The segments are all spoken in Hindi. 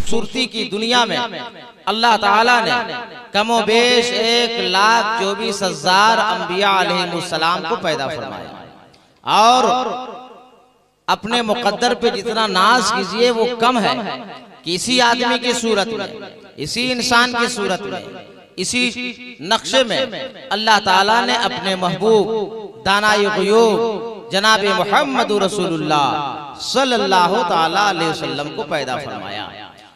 खूबसूरती की दुनिया में अल्लाह ताला ने कमोबेश 1,24,000 अंबिया अलैहिमुस्सलाम को पैदा फरमाया और अपने मुकद्दर पे जितना नाज कीजिए वो कम है कि इसी आदमी की सूरत में, इसी इंसान की सूरत में, इसी नक्शे में अल्लाह ताला ने अपने महबूब दानाए ग़ुयूब जनाब मुहम्मद रसूलुल्लाह सल्लल्लाहु ताला अलैहि वसल्लम को पैदा फरमाया,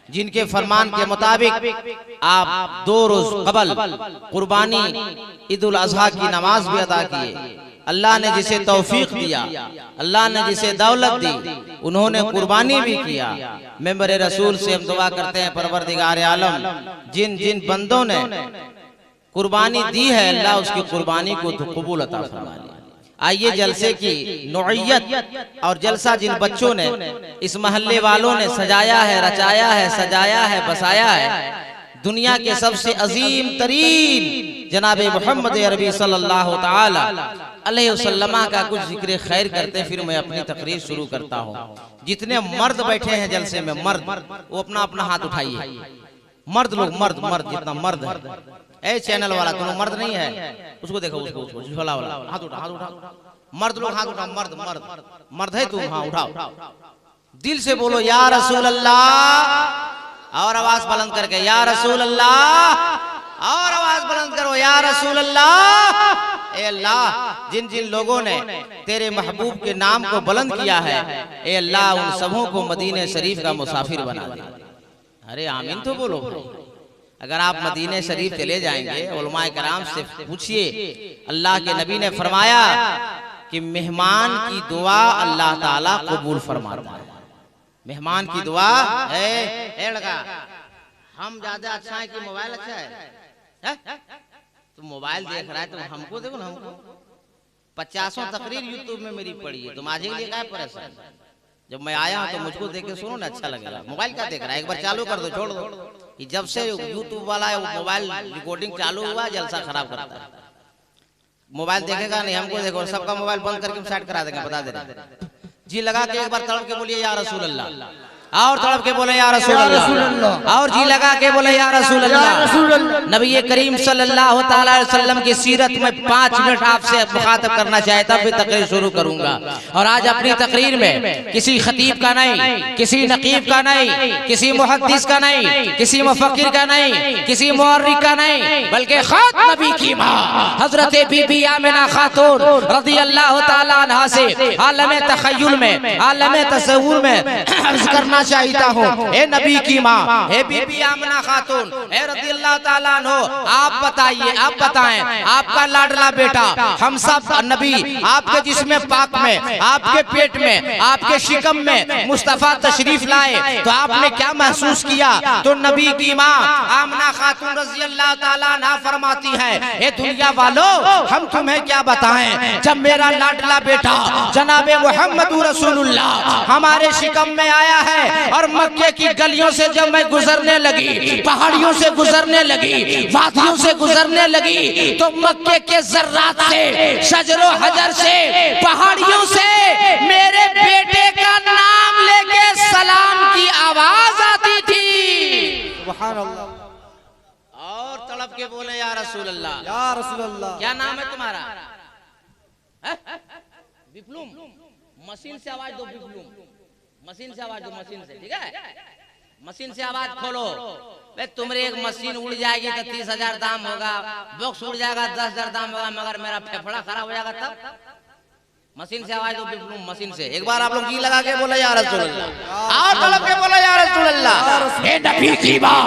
जिनके फरमान के मुताबिक आप 2 रोज कबल कुर्बानी ईद उल अज़हा की नमाज भी अदा किए। अल्लाह ने जिसे तौफीक दिया, अल्लाह ने जिसे दौलत दी, उन्होंने कुर्बानी भी किया। मेंबर रसूल से हम दुआ करते हैं, परवरदिगार आलम जिन जिन बंदों ने कुर्बानी दी है अल्लाह उसकी कुर्बानी को तो कबूल अता फरमा ले। आइए जलसे की नौइयत और जलसा जिन बच्चों ने, इस महल्ले वालों ने सजाया है, रचाया है, सजाया है, बसाया है, दुनिया के सबसे अजीम तरीन जनाब मुहम्मद अरबी सल्लल्लाहु ताला अलैहि वसल्लम का कुछ जिक्र खैर करते फिर मैं अपनी तकरीर शुरू करता हूँ। जितने मर्द बैठे हैं जलसे में, मर्द वो अपना अपना हाथ उठाइए। मर्द लोग, मर्द मर्द जितना मर्द है, ए चैनल वाला दोनों मर्द नहीं है, उसको देखो, उसको झोला वाला हाथ उठा, हाथ उठा, मर्द लोग हाथ उठा, मर्द मर्द मर्द है तुम, हाँ उठाओ, दिल से बोलो या रसूल अल्लाह, और आवाज बुलंद करके या रसूल अल्लाह, और आवाज बुलंद करो या रसूल अल्लाह। ए अल्लाह, जिन जिन लोगों ने तेरे महबूब के नाम को बुलंद किया है, ए अल्लाह उन सबों को मदीने शरीफ का मुसाफिर बना दे। अरे आमीन तो बोलो। अगर आप मदीने शरीफ चले जाएंगे, उलमाए कराम से पूछिए, अल्लाह के नबी ने फरमाया कि मेहमान की दुआ अल्लाह ताला कबूल फरमाता है। मेहमान की दुआ है लगा, हम ज्यादा अच्छा है कि मोबाइल अच्छा है? तुम मोबाइल देख रहा है तो हमको देखो ना, हमको 50 तकरीर यूट्यूब में मेरी पड़ी है, तुम आज के लिए क्या परेशान? जब मैं आया हूं तो मुझको देख के सुनो ना, अच्छा लगेगा। मोबाइल क्या देख रहा है, एक बार चालू कर दो, छोड़ दो। जब से यूट्यूब वाला है वो मोबाइल रिकॉर्डिंग चालू हुआ जलसा खराब करता है। मोबाइल देखेगा नहीं, हमको देखो, सबका मोबाइल बंद करके साइड करा देंगे, बता दे रहे जी। लगा के एक बार तड़प के बोलिए या रसूल अल्लाह, और तड़प के बोले या रसूल अल्लाह, और जी लगा के बोले या रसूल अल्लाह। नबी करीम सल्लल्लाहु ताला अलैहि वसल्लम की सीरत में 5 मिनट आपसे मुखातब करना चाहता, फिर तकरीर शुरू करूंगा। और आज अपनी तकरीर में किसी खतीब का नहीं, किसी नकीब का नहीं, किसी मुहद्दिस का नहीं, किसी मुफक्किर का नहीं, किसी मुअर्रिख का नहीं, बल्कि खात नबी की मां हजरत बीबी आमिना खातून रज़ियल्लाहु ताला अन्हा से आलम तखय्युल में, आलम तसव्वुर में अर्ज करना चाहता हूँ। ए नबी की माँ, ए बीबी आमिना खातून, ए रज़ियल्लाहु ताला अन्हो, आप बताइए, आप बताएं, आपका लाडला बेटा हम सब नबी आपके जिस्म पाक में, आपके पेट में, आपके शिकम में मुस्तफा तशरीफ लाए तो आपने क्या महसूस किया? तो नबी की माँ आमिना खातून रज़ियल्लाहु ताला अन्हा फरमाती है, ए दुनिया वालों, हम तुम्हें क्या बताएं, जब मेरा लाडला बेटा जनाबे मुहम्मद रसूलुल्लाह हमारे शिकम में आया है और मक्के की गलियों से जब मैं गुजरने लगी, पहाड़ियों से गुजरने लगी, वादियों से गुजरने लगी, तो मक्के के जर्रात से, शजरो हजर से, पहाड़ियों से मेरे बेटे का नाम लेके सलाम की आवाज आती थी। सुभान अल्लाह। और तड़प के बोले या रसूल अल्लाह, या रसूल अल्लाह, क्या नाम है तुम्हारा? विप्लुम। मशीन से आवाज दो, विप्लुम, मशीन से आवाज दो, मशीन से, ठीक है? मशीन से आवाज खोलो। तुम्हारी एक मशीन उड़ जाएगी तो 30,000 दाम होगा, बॉक्स उड़ जाएगा 10,000 दाम होगा, मगर मेरा फेफड़ा खराब हो जाएगा तब। मशीन से आवाज दो, मशीन से। एक बार आप लोग जी लगा के बोला या रसूल अल्लाह, और तलब के बोला या रसूल अल्लाह। ए नबी की मां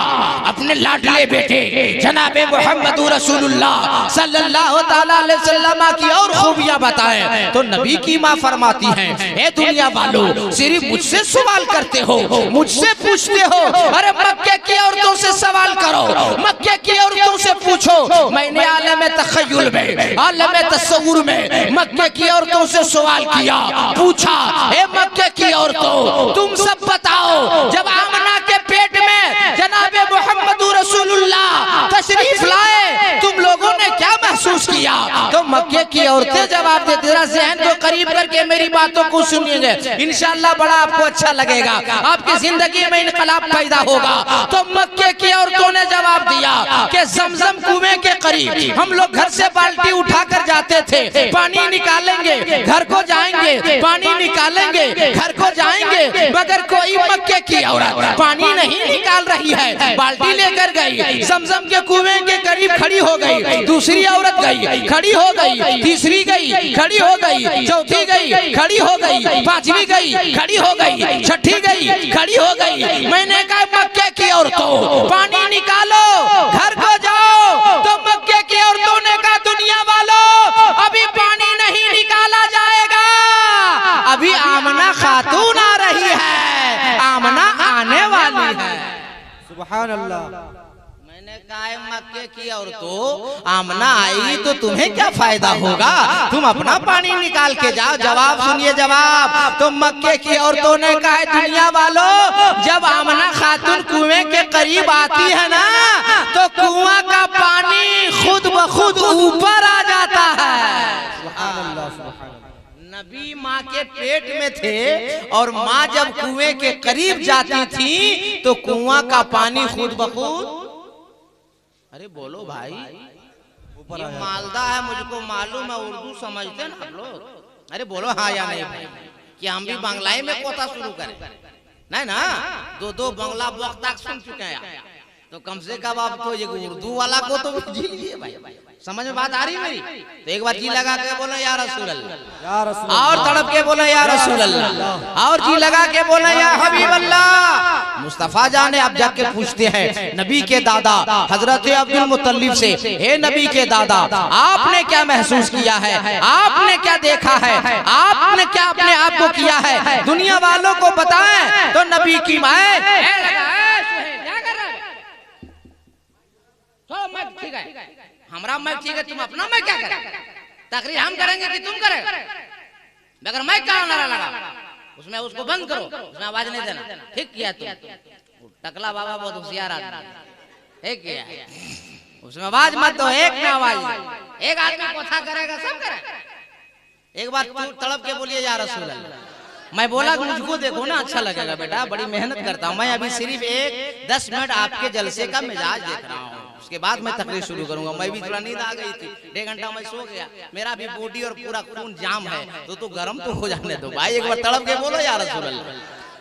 अपने लाडले बेटे जनाबे मुहम्मद रसूलुल्लाह सल्लल्लाहु ताला अलैहि वसल्लम की और खूबियां बताएं तो नबी की मां फरमाती हैं, ए दुनिया वालों, सिर्फ मुझसे सवाल करते हो, मुझसे पूछते हो, अरे मक्के की औरतों से सवाल करो, मक्के की औरतों से पूछो। मैंने आलम तखय्युल में, आलम तसव्वुर में मक्के की औरतों से सवाल किया, पूछा, ए मक्के की औरतों, तुम सब बताओ, जब आमना के पेट में जनाबे मुहम्मद रसूलुल्लाह तशरीफ लाए, तुम लोगों ने क्या महसूस किया? दिया। तो मक्के की औरतें जवाब देती, जरा ज़हन को करीब करके मेरी बातों को सुनिएंगे, इंशाअल्लाह बड़ा आपको अच्छा लगेगा, आपकी जिंदगी में इनकलाब पैदा होगा। तो मक्के की औरतों ने जवाब दिया कि जमजम कुएं के करीब हम लोग घर से बाल्टी उठाकर जाते थे, पानी निकालेंगे, घर को जाएंगे, पानी निकालेंगे, घर को जाएंगे, मगर कोई मक्के की औरत पानी नहीं निकाल रही है। बाल्टी लेकर गई, जमजम के कुएं के करीब खड़ी हो गई, दूसरी औरत गई, खड़ी हो गई, तीसरी गई, खड़ी हो गई, चौथी गई, खड़ी हो गई, पांचवी गई, खड़ी हो गई, छठी गई, खड़ी हो गई। मैंने कहा मक्के की औरतों पानी निकालो, घर को जाओ। तो मक्के की औरतों ने कहा दुनिया वालों अभी पानी नहीं निकाला जाएगा, अभी आमना खातून आ रही है, आमना आने वाली है। सुभान अल्लाह। मैंने कहा मक्के की औरतों आमना आएगी तो तुम्हें क्या फायदा होगा, तुम अपना पानी निकाल के जाओ। जवाब सुनिए जवाब। तो मक्के की औरतों ने कहा दुनिया वालों जब आमना खातून कुएं के करीब आती है ना तो कुआं का पानी खुद ब खुद ऊपर आ जाता है। सुभान अल्लाह, सुभान अल्लाह। नबी माँ के पेट में थे और माँ जब कुएं के करीब जाती थी तो कुआं का पानी खुद ब खुद, अरे बोलो भाई, ये मालदा है, मुझको मालूम है, उर्दू समझते ना आप लोग। अरे बोलो हाँ या नहीं भाई, कि हम भी बंगलाई में कोता शुरू करें? नहीं ना, दो बंगला वक्त सुन चुके हैं, तो कम से कम आप तो ये उर्दू वाला को तो जी लीजिए भाई। समझ में बात आ रही मेरी? तो एक बार जी लगा के बोलो या रसूल अल्लाह, या रसूल और तड़प के बोलो या रसूल अल्लाह, और जी लगा के बोलो या हबीब अल्लाह। मुस्तफा जाने अब जाके पूछते हैं नबी के दादा हजरत अब्दुल मुत्तलिब से, हे नबी के दादा आपने क्या महसूस किया है, आपने क्या देखा है, आपने क्या अपने आप को किया है, दुनिया वालों को बताएं। तो नबी की माँ ठीक है, हमारा मैं ठीक है, तुम अपना मैं क्या करें, तकरीर हम करेंगे कि तुम करें, मगर मैं क्या नारा लगा उसमें, उसको बंद करो, उसमें आवाज नहीं देना। ठीक किया तुम, टकला बाबा बहुत होशियार आदमी, ठीक किया, उसमें आवाज मत दो, एक में आवाज, एक आदमी कोथा करेगा सब करेगा। एक बार तड़प के बोलिए या रसूल अल्लाह। मैं बोला मुझको देखो ना अच्छा लगेगा बेटा, बड़ी मेहनत करता हूँ मैं, अभी सिर्फ 10 मिनट आपके जलसे का मिजाज देख रहा हूँ, उसके बाद मैं तकरीर शुरू करूंगा। मैं भी थोड़ा नींद आ गई थी, 1.5 घंटा मैं सो गया, मेरा भी बॉडी और पूरा खून जाम है, तो गर्म तो हो जाने दो भाई। एक बार तड़प के बोलो या रसूल अल्लाह,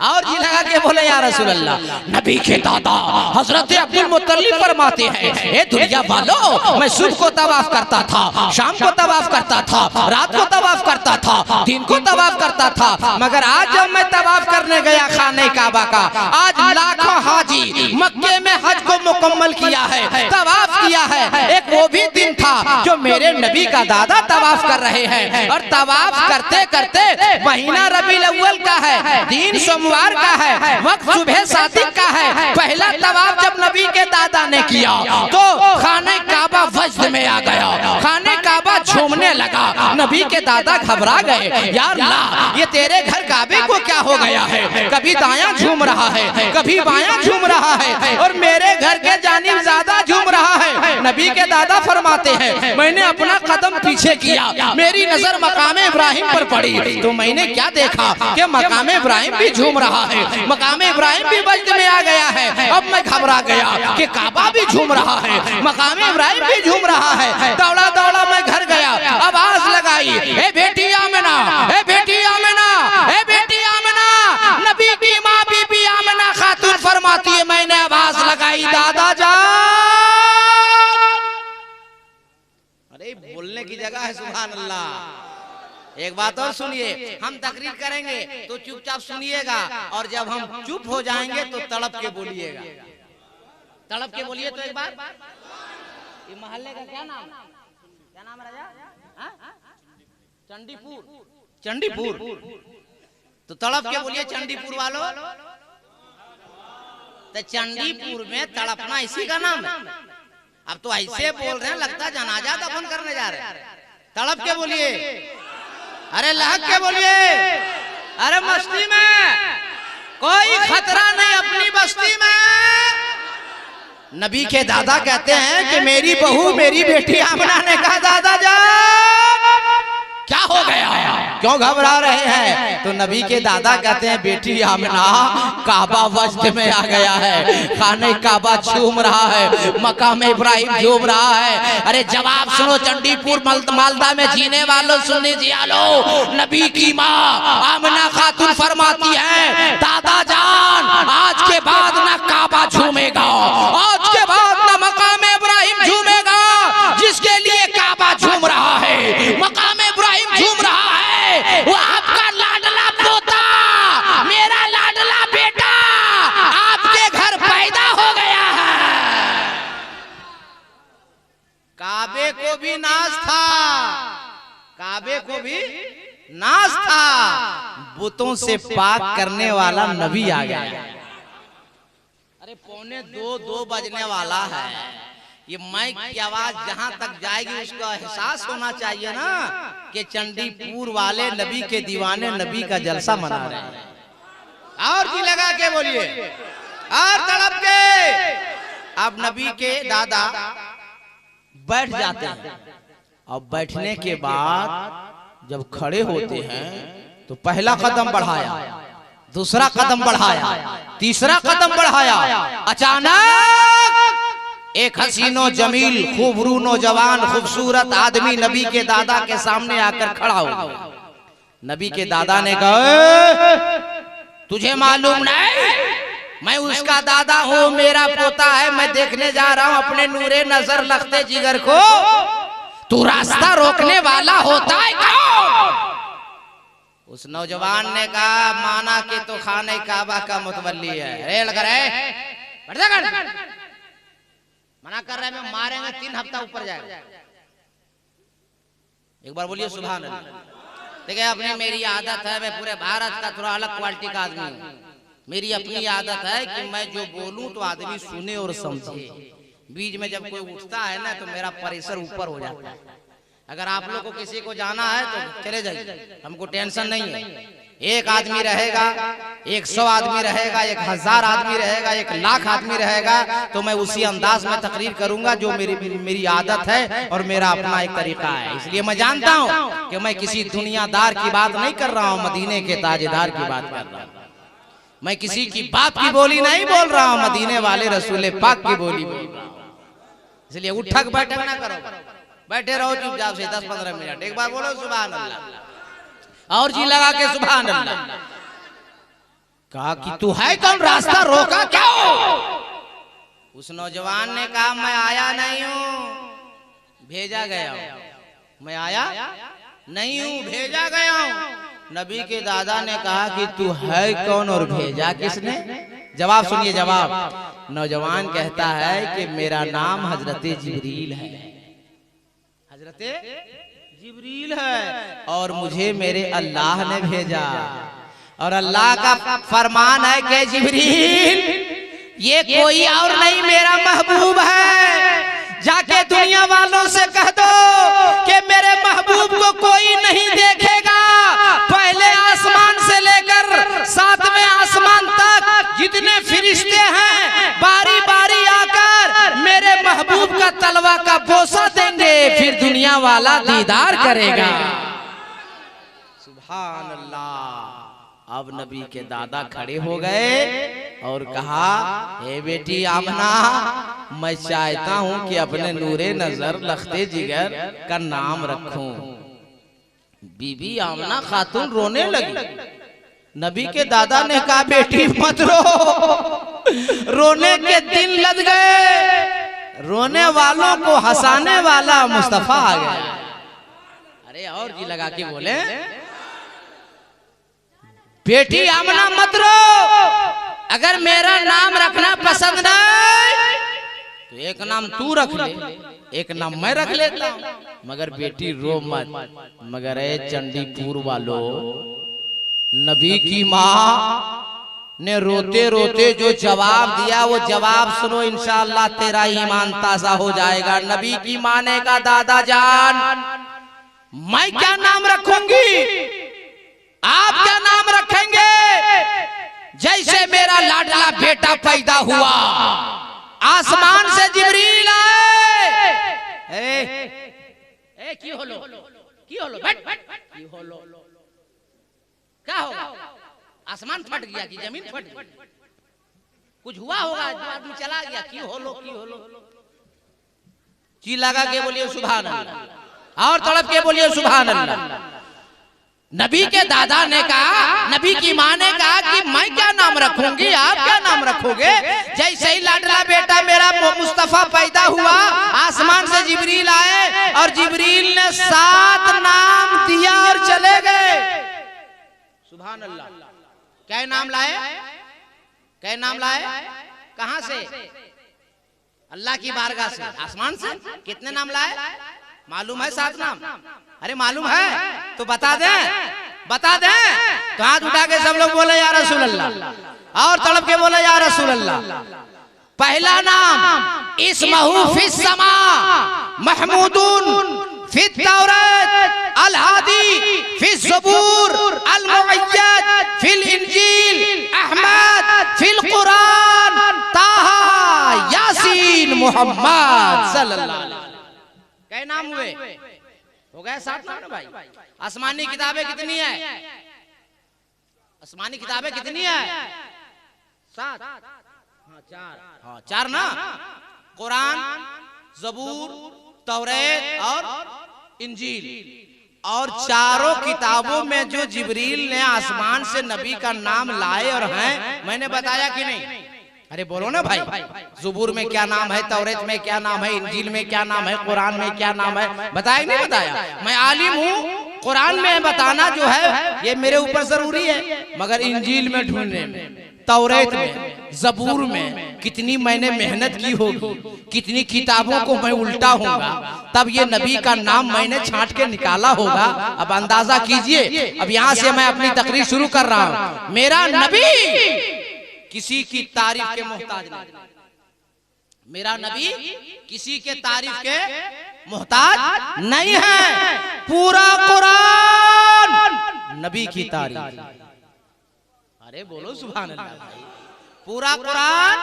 और जी लगा के बोले या रसूल अल्लाह। नबी के दादा हजरत अब्दुल मुत्तलिब फरमाते हैं, हे दुनिया वालों मैं सुबह को तवाफ करता था, शाम को तवाफ करता था, रात को तवाफ करता था, दिन को तवाफ करता था, मगर आज जब मैं तवाफ करने गया खाने काबा का, आज लाखों हाजी मक्के में हज को मुकम्मल किया है, तवाफ किया है। एक वो भी दिन था जो मेरे नबी का दादा तवाफ कर रहे हैं, और तवाफ करते करते महीना रबीउल अव्वल का है, दिन सोमवार का है, वक्त सुबह सादिक का है। पहला तवाफ जब नबी के दादा ने किया तो खाने काबा वजद में आ गया, खाने काबा झूमने लगा। नबी के दादा घबरा गए, यार अल्लाह ये तेरे घर काबे को क्या हो गया है, कभी दायां झूम रहा है, कभी बायां झूम रहा है, और मेरे घर के जानिब ज्यादा झूम रहा है। नबी के दादा फरमाते हैं मैंने अपना कदम पीछे किया, मेरी नजर मकामे इब्राहिम पर पड़ी, तो मैंने क्या देखा कि मकामे इब्राहिम भी झूम रहा है, मकामे इब्राहिम भी वजद में आ गया है। अब मैं घबरा गया कि काबा भी झूम रहा है, मकामे इब्राहिम भी झूम रहा है। दौड़ा दौड़ा मैं घर गया, आवाज लगाई, ए बेटी आमिना, ए बेटी आमिना, ए बेटी आमिना। नबी की माँ बीबी आमिना खातून फरमाती है मैंने आवाज लगाई, दादा जान। अरे बोलने की जगह है, सुभान अल्लाह। एक बात और सुनिए, हम तकरीर करेंगे तो चुपचाप सुनिएगा, और जब हम चुप हो जाएंगे तो तड़प के बोलिएगा, तड़प के बोलिए। तो एक बार ये मोहल्ले का क्या नाम राजा? चंडीपुर, चंडीपुर। तो तड़प के बोलिए चंडीपुर वालों। तो चंडीपुर में तड़पना इसी का नाम है। अब तो ऐसे बोल रहे हैं लगता जनाजा दफन करने जा रहे हैं। तड़प के बोलिए, अरे लहक के बोलिए, अरे मस्ती में कोई खतरा नहीं, अपनी बस्ती में नबी के दादा कहते हैं कि मेरी बहू मेरी बेटी आमना ने कहा दादा जान क्या हो गया, क्यों घबरा रहे हैं? तो नबी के दादा कहते हैं बेटी आमना काबा वजद में आ गया है, खाने काबा झूम रहा है, मकाम इब्राहिम झूम रहा है। अरे जवाब सुनो चंडीपुर मालदा में जीने वालों, सुनने जियालो, नबी की माँ आमना खातून फरमाती है दादा जान आज के बाद ना काबा झूमेगा, आज के बाद ना मकाम इब्राहिम झूमेगा, जिसके लिए काबा झूम रहा है, मकाम इब्राहिम झूम रहा है, वो आपका लाडला पोता, मेरा लाडला बेटा आपके घर पैदा हो गया है। काबे को भी नाज था, काबे को भी नाज था, बुतों से पाक करने वाला नबी आ गया। अरे 1:45 बजने वाला है, ये माइक की आवाज जहां तक जाएगी उसका एहसास होना चाहिए ना कि चंडीपुर वाले नबी के दीवाने नबी का जलसा मना रहे हैं। और जी लगा के बोलिए, और तड़प के। अब नबी के दादा बैठ जाते हैं, और बैठने के बाद जब खड़े होते हैं तो पहला कदम बढ़ाया, दूसरा कदम बढ़ाया, तीसरा कदम बढ़ाया। अचानक एक हसीनो जमील खूबरू नौजवान खूबसूरत आदमी नबी के दादा के सामने आकर खड़ा हो गया। नबी के दादा ने कहा तुझे मालूम नहीं मैं उसका दादा हूँ, मेरा पोता है, मैं देखने जा रहा हूँ अपने नूरे नजर लगते जिगर को, तू रास्ता रोकने वाला होता है कौन? उस नौजवान ने कहा माना कि तो खाने काबा का मुतवल्ली है। रेल करे मना कर रहे हैं, मारेंगे 3 हफ्ता ऊपर जाएगा। एक बार बोलिए सुभान अल्लाह। देखिए अपनी मेरी आदत है, मैं पूरे भारत का थोड़ा अलग क्वालिटी का आदमी हूँ। मेरी अपनी आदत है कि मैं जो बोलूं तो आदमी सुने और समझे। बीच में जब कोई उठता है ना तो मेरा प्रेशर ऊपर हो जाता है। अगर आप लोग को किसी को जाना है तो चले जाइए, हमको टेंशन नहीं है। 1 आदमी रहेगा, 100 आदमी रहेगा, 1000 आदमी रहेगा, 1,00,000 आदमी रहेगा, तो मैं उसी अंदाज में तकरीर करूंगा जो मेरी आदत है और मेरा अपना एक तरीका है। इसलिए मैं जानता हूं कि मैं किसी दुनियादार की बात नहीं कर रहा हूं, मदीने के ताजेदार की बात कर रहा हूं। मैं किसी की बाप की बोली नहीं बोल रहा हूं, मदीने वाले रसूल पाक की बोली बोल रहा हूं। इसलिए उठक बैठक ना करो, बैठे रहो चुपचाप से 10-15 मिनट। एक बार बोलो सुभान अल्लाह, और जी लगा के सुभान अल्लाह। कहा कि तू है कौन, रास्ता रोका क्यों? उस नौजवान ने कहा मैं आया नहीं हूं, भेजा गया हूं। मैं आया नहीं हूं, भेजा गया हूं। नबी के दादा ने कहा कि तू है कौन और भेजा किसने? जवाब सुनिए, जवाब। नौजवान कहता है कि मेरा नाम हजरते जिब्रील है, हजरते जिब्रील है, और मुझे मेरे अल्लाह ने भेजा, और अल्लाह का फरमान है कि जिब्रील ये कोई और नहीं मेरा महबूब है, जाके दुनिया वालों से कह दो कि मेरे महबूब को कोई नहीं देखेगा। पहले आसमान से लेकर 7वें आसमान तक जितने फिरिश्ते हैं बारी बारी आकर मेरे महबूब का तलवा का बोसा देंगे, फिर दुनिया वाला दीदार करेगा। सुभान अल्लाह। अब नबी के दादा खड़े हो गए और कहा हे बेटी आमना, मैं चाहता हूं कि अपने नूरे नजर लखते जिगर का नाम रखूं। बीबी आमना खातून रोने लगी। नबी के दादा ने कहा बेटी मत रो, रोने के दिन लग गए, रोने वालों को हंसाने वाला मुस्तफा आ गया। अरे और जी लगा के बोले बेटी आमना मत रो, अगर मेरा नाम रखना पसंद नहीं तो एक नाम तू रख ले, एक नाम मैं रख लेता हूं, मगर बेटी रो मत। मगर चंडीपुर वालों, नबी की माँ ने रोते रोते जो जवाब दिया वो जवाब सुनो, इंशाअल्लाह तेरा ईमान ताजा हो जाएगा। नबी की माँ ने कहा दादा जान मैं क्या नाम रखूंगी, आप क्या नाम रखेंगे? जैसे मेरा लाडला बेटा पैदा हुआ आसमान से जिब्रील आए। की होलो बैठ की होलो क्या होगा? आसमान फट गया कि जमीन फट गई? कुछ हुआ होगा जो आदमी चला गया। की होलो जी लगा के बोलिए सुभान अल्लाह, और तड़प के बोलिए सुभान अल्लाह। नबी के दादा ने कहा, नबी की माँ ने कहा कि मैं क्या नाम रखूंगी, आप क्या नाम रखोगे? जैसे ही लाडला बेटा मेरा मुस्तफा पैदा हुआ, आसमान से जिब्रील आए और जिब्रील ने 7 नाम दिया और चले गए। सुभान अल्लाह। क्या नाम लाए? क्या नाम लाए? कहां से? अल्लाह की बारगाह से, आसमान से। कितने नाम लाए? मालूम है 7 नाम? अरे मालूम है तो बता दे तो हाथ उठा के सब लोग बोले या रसूल अल्लाह, और तड़प के बोले या रसूल अल्लाह। पहला नाम इस्महु फिस समा महमूदुन फित तौरात अल हादी फिस ज़बूर अल मुअय्यद फिल इंजील अहमद फिल कुरान ताहा यासीन मुहम्मद सल्लल्लाहु अलैहि वसल्लम। क्या नाम हुए? हो गए 7 नाम ना भाई। आसमानी किताबें कितनी है? आसमानी किताबें कितनी है? 7। हाँ 4 ना। कुरान, ज़बूर, तौरात और इंजील। और चारों किताबों में जो जिब्रील ने आसमान से नबी का नाम लाए और हैं, मैंने बताया कि नहीं? अरे बोलो ना भाई। ज़बूर में क्या नाम है, तौरात में क्या नाम है, इंजील में क्या नाम है, कुरान में क्या नाम है? बताया नहीं बताया? मैं आलिम हूँ, कुरान में बताना जो है ये मेरे ऊपर जरूरी है, मगर इंजील में ढूंढने में, तौरात में, ज़बूर में कितनी मैंने मेहनत की होगी, कितनी किताबों को मैं उल्टा होगा, तब ये नबी का नाम मैंने छांट के निकाला होगा। अब अंदाजा कीजिए। अब यहाँ से मैं अपनी तकरीर शुरू कर रहा हूँ। मेरा नबी किसी की तारीफ के मोहताज नहीं। मेरा नबी किसी के तारीफ के मोहताज नहीं है। पूरा कुरान नबी की तारीफ। अरे बोलो सुभान अल्लाह। पूरा कुरान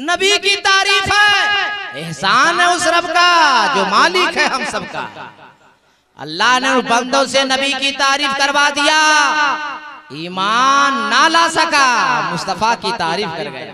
नबी की तारीफ है। एहसान है उस रब का जो मालिक है हम सबका। अल्लाह ने उस बंदों से नबी की तारीफ करवा दिया, ईमान ना ला सका, मुस्तफा की तारीफ कर गया।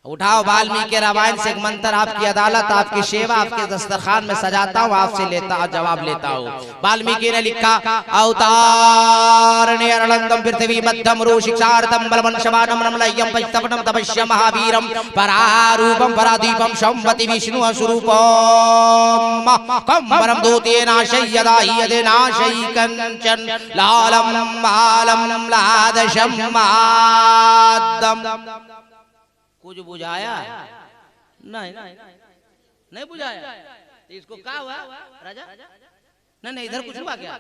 उठाओ वाल्मीकि रामायण से एक मंत्र, आपकी अदालत, आपकी सेवा, आपके दस्तरखान में सजाता हूँ, आपसे जवाब लेता हूँ। वाल्मीकि ने लिखा, अवतारणे अरलंगम पृथ्वी मध्यम रोशिक्षार्थम बलवन शवानम रमलय्यम पञ्चतपनम तपस्या महावीरम परारूपम परादीपम संवति विष्णु स्वरूपम कम्बरम दूतेनाशय्यदाहि यदेनाशयि कंचन लालम बालम लादशम मादम। कुछ बुझाया? नहीं बुझाया। तो इसको क्या हुआ राजा? नहीं इधर कुछ हुआ क्या?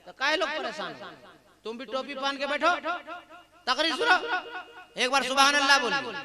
तो काहे लोग परेशान? तुम भी टोपी पहन के बैठो, तकरीर सुनो। एक बार सुभान अल्लाह बोलो।